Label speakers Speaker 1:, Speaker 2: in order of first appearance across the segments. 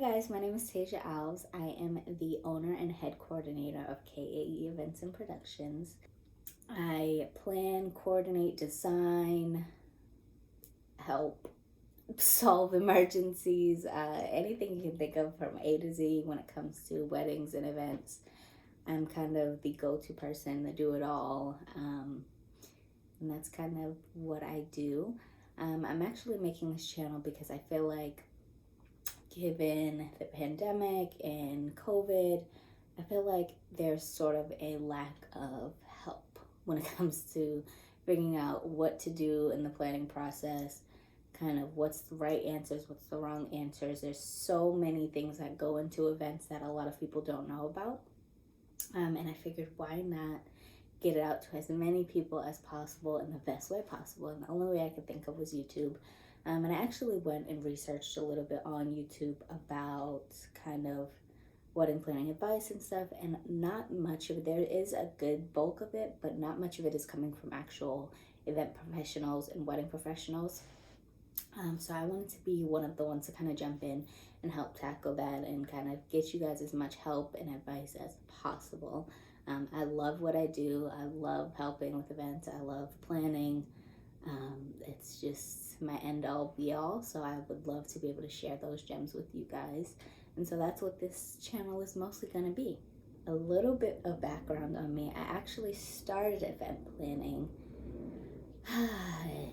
Speaker 1: guys, my name is Taysia. I am the owner and head coordinator of K.A.E Events and Productions. I plan, coordinate, design, help solve emergencies, anything you can think of from A to Z when it comes to weddings and events. I'm kind of the go-to person, the do-it-all, and that's kind of what I do. I'm actually making this channel because I feel like given the pandemic and COVID, I feel like there's sort of a lack of help when it comes to figuring out what to do in the planning process, kind of what's the right answers, what's the wrong answers. There's so many things that go into events that a lot of people don't know about. And I figured, why not get it out to as many people as possible in the best way possible? And the only way I could think of was YouTube. And I actually went and researched a little bit on YouTube about kind of wedding planning advice and stuff, and not much of it. There is a good bulk of it, but not much of it is coming from actual event professionals and wedding professionals. So I wanted to be one of the ones to kind of jump in and help tackle that and kind of get you guys as much help and advice as possible. I love what I do. I love helping with events. I love planning. It's just my end all be all. So I would love to be able to share those gems with you guys. And so that's what this channel is mostly going to be. A little bit of background on me. I actually started event planning. I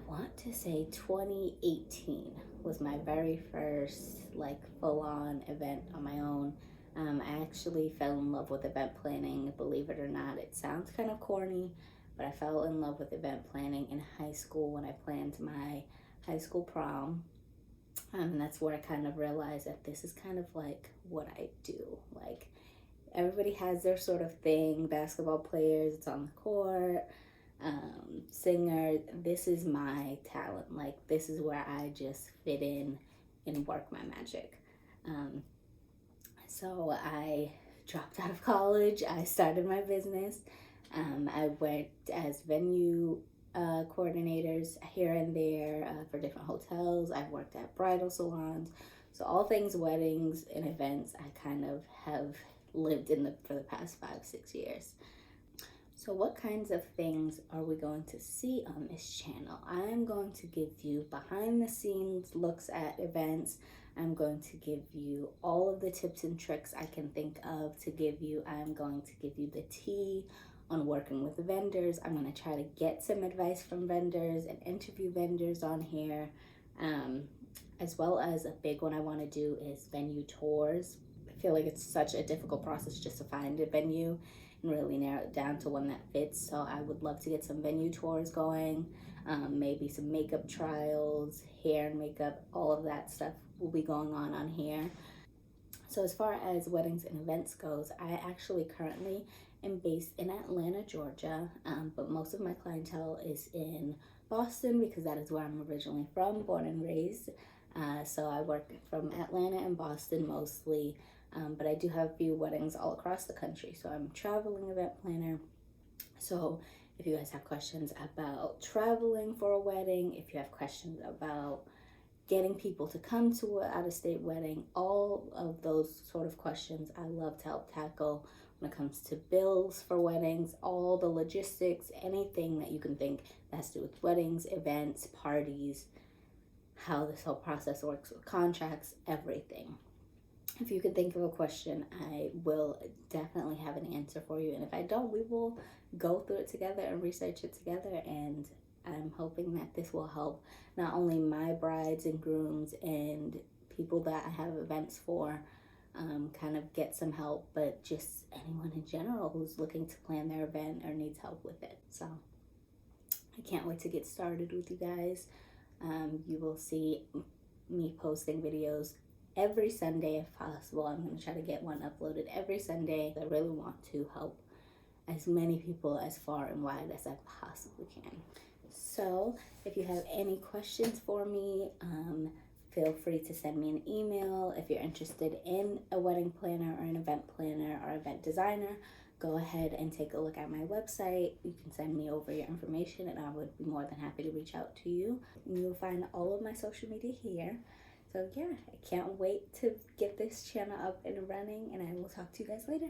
Speaker 1: want to say 2018 was my very first like full-on event on my own. I actually fell in love with event planning, believe it or not. It sounds kind of corny, but I fell in love with event planning in high school when I planned my high school prom. And that's where I kind of realized that this is kind of like what I do. Like, everybody has their sort of thing. Basketball players, it's on the court. Singer, this is my talent. Like, this is where I just fit in and work my magic. So I dropped out of college. I started my business. I worked as venue coordinators here and there for different hotels. I've worked at bridal salons. So all things weddings and events, I kind of have lived in for the past 5-6 years. So what kinds of things are we going to see on this channel? I'm going to give you behind the scenes looks at events. I'm going to give you all of the tips and tricks I can think of to give you. I'm going to give you the tea on working with vendors. I'm going to try to get some advice from vendors and interview vendors on here. As well as a big one I want to do is venue tours. I feel like it's such a difficult process just to find a venue and really narrow it down to one that fits. So I would love to get some venue tours going, maybe some makeup trials, hair and makeup, all of that stuff will be going on here. So as far as weddings and events goes, I actually currently am based in Atlanta, Georgia, but most of my clientele is in Boston because that is where I'm originally from, born and raised. So I work from Atlanta and Boston mostly. But I do have a few weddings all across the country. So I'm a traveling event planner. So if you guys have questions about traveling for a wedding, if you have questions about getting people to come to an out-of-state wedding, all of those sort of questions I love to help tackle when it comes to bills for weddings, all the logistics, anything that you can think that has to do with weddings, events, parties, how this whole process works with contracts, everything. If you can think of a question, I will definitely have an answer for you. And if I don't, we will go through it together and research it together. And I'm hoping that this will help not only my brides and grooms and people that I have events for kind of get some help, but just anyone in general who's looking to plan their event or needs help with it. So I can't wait to get started with you guys. You will see me posting videos every Sunday if possible. I'm going to try to get one uploaded every Sunday. I really want to help as many people as far and wide as I possibly can. So if you have any questions for me, feel free to send me an email. If you're interested in a wedding planner or an event planner or event designer, go ahead and take a look at my website. You can send me over your information and I would be more than happy to reach out to you. You'll find all of my social media here. So yeah, I can't wait to get this channel up and running, and I will talk to you guys later.